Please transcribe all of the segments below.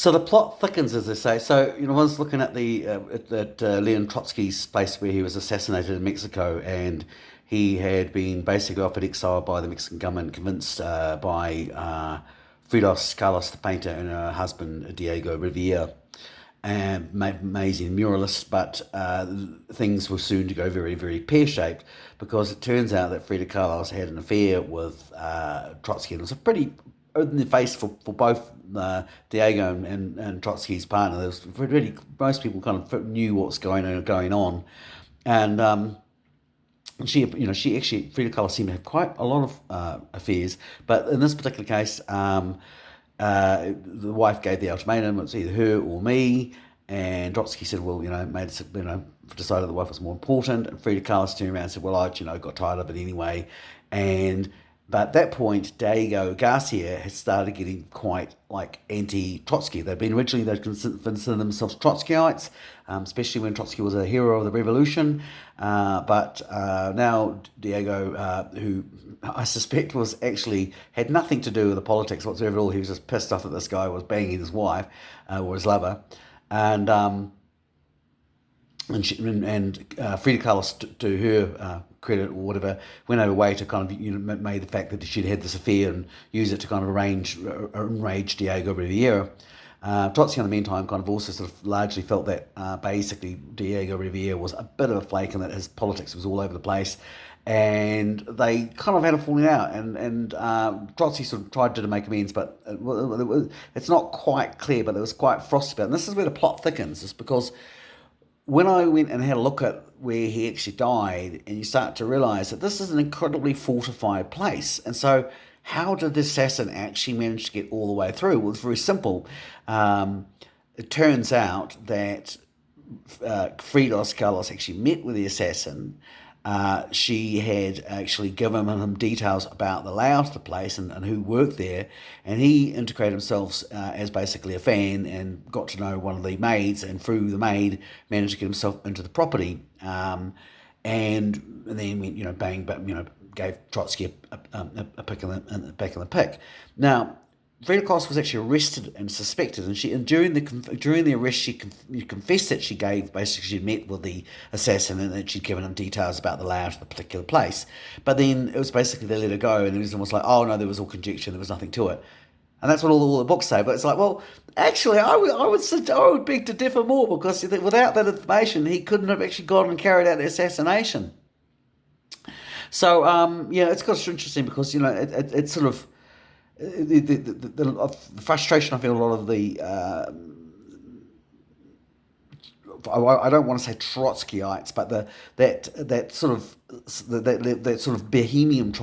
So the plot thickens, as they say. So I was looking at the Leon Trotsky's place where he was assassinated in Mexico, and he had been basically offered exile by the Mexican government, convinced by Fridos Carlos, the painter, and her husband Diego Rivera, and amazing muralist. But things were soon to go very, very pear shaped because it turns out that Frida Carlos had an affair with Trotsky, and it was a pretty in the face for both Diego and Trotsky's partner. There was really most people kind of knew what was going on, and she actually Frida Kahlo seemed to have quite a lot of affairs, but in this particular case, the wife gave the ultimatum: it's either her or me. And Trotsky said, well, decided the wife was more important. And Frida Kahlo turned around and said, well, got tired of it anyway. And but at that point, Diego Garcia had started getting quite like anti-Trotsky. They'd considered themselves Trotskyites, especially when Trotsky was a hero of the revolution. But now Diego, who I suspect was actually had nothing to do with the politics whatsoever at all, he was just pissed off that this guy was banging his wife or his lover, and Frida Kahlo, to her credit or whatever, went out of her way to kind of made the fact that she'd had this affair and use it to kind of enrage Diego Rivera. Trotsky, in the meantime, kind of also sort of largely felt that basically Diego Rivera was a bit of a flake and that his politics was all over the place. And they kind of had a falling out, and Trotsky sort of tried to make amends, but it's not quite clear, but it was quite frosty about it. And this is where the plot thickens, is because when I went and had a look at where he actually died, and you start to realise that this is an incredibly fortified place. And so, how did the assassin actually manage to get all the way through? Well, it's very simple. It turns out that Fridos Carlos actually met with the assassin. She had actually given him details about the layout of the place and who worked there, and he integrated himself as basically a fan and got to know one of the maids, and through the maid managed to get himself into the property. And then went, bang, but gave Trotsky a pick in the back of the pick. Now, Frida Kahlo was actually arrested and suspected, and during the arrest she confessed that she gave basically she'd met with the assassin and that she'd given him details about the layout of the particular place. But then it was basically they let her go, and it was almost like, oh no, there was all conjecture, there was nothing to it. And that's what all the books say. But it's like, well, actually, I would beg to differ more, because without that information, he couldn't have actually gone and carried out the assassination. So it's got interesting because it's sort of the frustration I feel a lot of the I don't want to say Trotskyites, but that sort of bohemian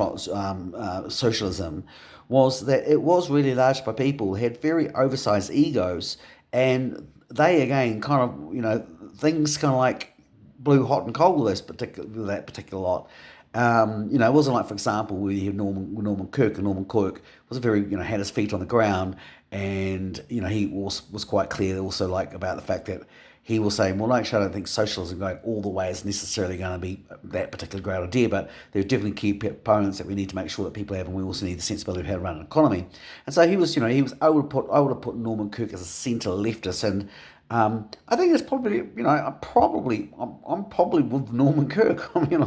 socialism was that it was really large by people who had very oversized egos, and they again kind of things kind of like blew hot and cold with that particular lot. It wasn't like, for example, we had Norman Kirk, and Norman Kirk was a very, had his feet on the ground, and he was quite clear also like about the fact that he was saying, well, actually, I don't think socialism going all the way is necessarily going to be that particular great idea, but there are definitely key components that we need to make sure that people have, and we also need the sensibility of how to run an economy. And so I would have put Norman Kirk as a centre leftist, and I think it's probably, I'm probably with Norman Kirk. I mean,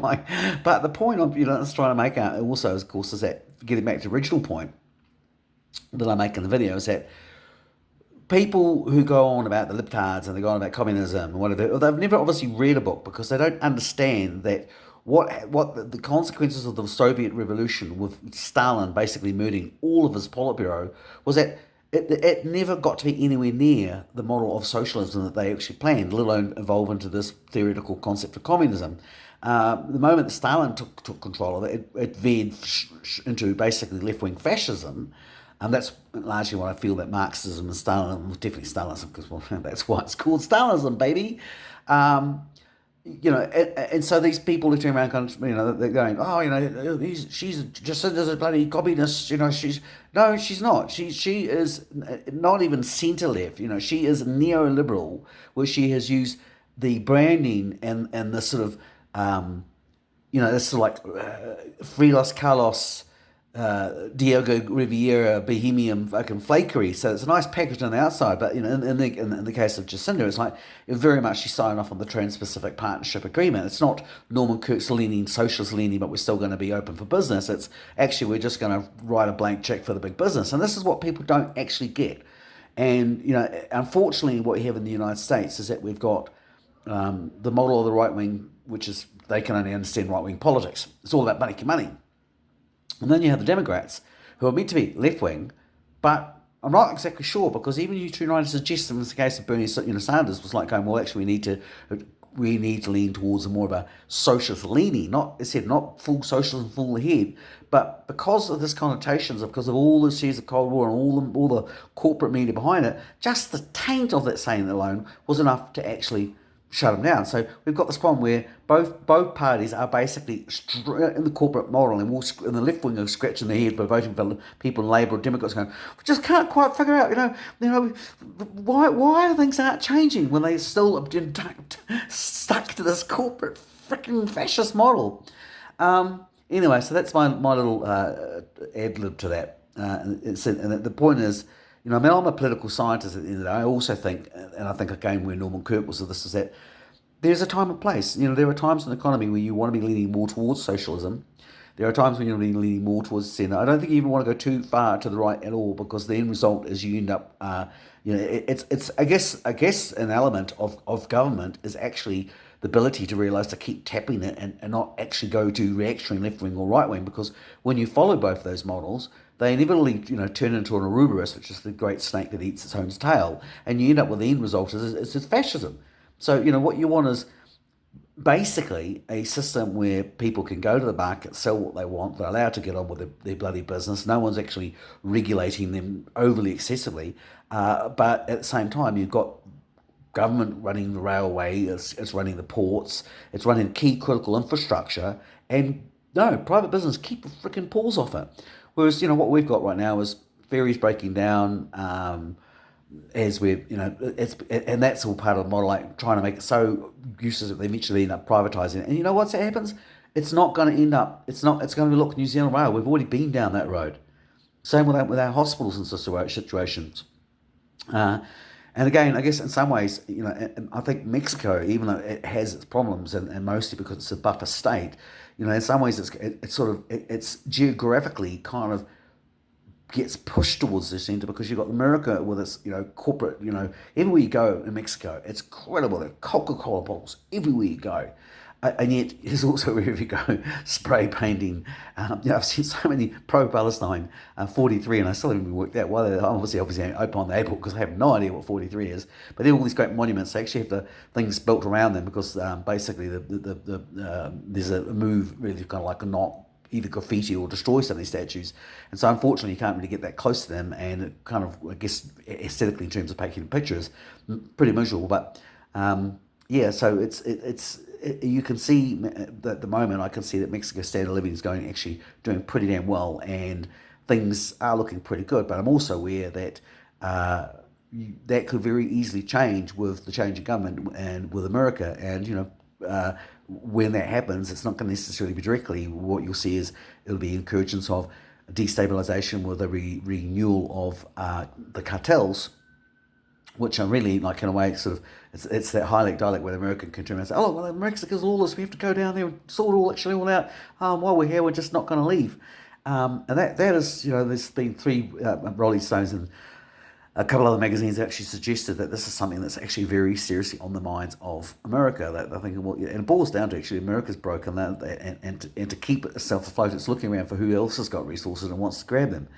but the point I'm, that's trying to make out also, of course, is that getting back to the original point that I make in the video is that people who go on about the libtards and they go on about communism and whatever, they've never obviously read a book, because they don't understand that what the consequences of the Soviet Revolution, with Stalin basically murdering all of his Politburo, was that it never got to be anywhere near the model of socialism that they actually planned, let alone evolve into this theoretical concept of communism. The moment that Stalin took control of it, it veered into basically left-wing fascism. And that's largely what I feel that Marxism and Stalinism, well, definitely Stalinism, because that's why it's called Stalinism, baby. Um, and so these people who turn around, kind of, they're going, oh, she's just as a bloody communist, she's not. She is not even centre left, she is neoliberal, where she has used the branding and the sort of, this sort of like Frilos Carlos Diego Riviera Bohemian fucking flakery. So it's a nice package on the outside, but in the case of Jacinda, it's like very much she's signing off on the Trans-Pacific Partnership Agreement. It's not Norman Kirk's leaning, socialist leaning, but we're still going to be open for business. It's actually we're just going to write a blank check for the big business, and this is what people don't actually get. And unfortunately, what we have in the United States is that we've got the model of the right wing, which is they can only understand right wing politics. It's all about money, money. And then you have the Democrats, who are meant to be left wing, but I'm not exactly sure because even you trying to suggest, in the case of Bernie, Sanders was like going, well, actually, we need to lean towards a more of a socialist leaning, not I said not full socialism, full ahead, but because of this connotations, because of all the years of Cold War and all the corporate media behind it, just the taint of that saying alone was enough to actually shut them down. So we've got this problem where both parties are basically in the corporate model, and the left wing are scratching their head for voting for people in Labour or Democrats, going, we just can't quite figure out, why things aren't changing when they still stuck to this corporate freaking fascist model. Anyway, so that's my little ad lib to that. And the point is, I'm a political scientist at the end of the day. I also think, and I think again where Norman Kirk was of this, is that there's a time and place. There are times in the economy where you want to be leaning more towards socialism. There are times when you're leaning more towards the centre. I don't think you even want to go too far to the right at all, because the end result is you end up, it's I guess an element of government is actually the ability to realise to keep tapping it and not actually go to reactionary left wing or right wing, because when you follow both those models, they inevitably turn into an Ouroboros, which is the great snake that eats its own tail, and you end up with the end result is fascism. So what you want is basically a system where people can go to the market, sell what they want, they're allowed to get on with their bloody business. No one's actually regulating them overly excessively, but at the same time, you've got government running the railway, it's running the ports, it's running key critical infrastructure, and no, private business keep the freaking paws off it. Whereas, what we've got right now is ferries breaking down, as we're, and that's all part of the model, like trying to make it so useless that they eventually end up privatising it. And you know what happens? It's not going to end up, it's going to look New Zealand Rail. We've already been down that road. Same with our hospitals and situations. And again, I guess in some ways, and I think Mexico, even though it has its problems, and mostly because it's a buffer state, in some ways it's geographically kind of gets pushed towards the centre, because you've got America with its corporate, everywhere you go in Mexico, it's incredible. There are Coca-Cola bottles everywhere you go. And yet, there's also wherever you go, spray painting. I've seen so many pro-Palestine 43, and I still haven't worked out why they're obviously open on the airport, because I have no idea what 43 is. But they're all these great monuments. They actually have the things built around them, because basically there's a move really kind of like not either graffiti or destroy some of these statues. And so unfortunately you can't really get that close to them, and it kind of, I guess, aesthetically in terms of taking pictures, pretty miserable. But yeah, so you can see that at the moment, I can see that Mexico's standard of living is actually doing pretty damn well, and things are looking pretty good. But I'm also aware that that could very easily change with the change in government and with America. And when that happens, it's not going to necessarily be directly. What you'll see is it'll be incursions of destabilization with a renewal of the cartels, which are really, like, in a way, sort of, it's that Hayek dialect where the American can turn around and say, oh, well, Mexico's lawless, we have to go down there and sort it all out. While we're here, we're just not going to leave. And that is, there's been three Rolling Stones and a couple other magazines actually suggested that this is something that's actually very seriously on the minds of America. That I think, and it boils down to actually America's broken that, and to keep itself afloat, it's looking around for who else has got resources and wants to grab them.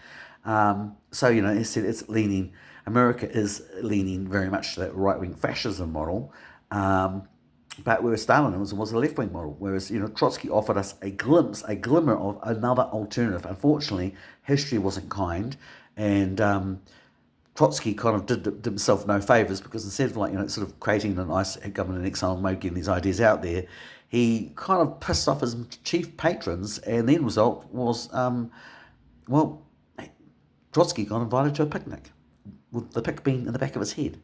So it's leaning. America is leaning very much to that right-wing fascism model, but whereas Stalinism was a left-wing model, whereas Trotsky offered us a glimmer of another alternative. Unfortunately, history wasn't kind, and Trotsky kind of did himself no favours, because instead of sort of creating a nice government in exile and getting these ideas out there, he kind of pissed off his chief patrons, and the end result was, Trotsky got invited to a picnic, with the pick being in the back of his head.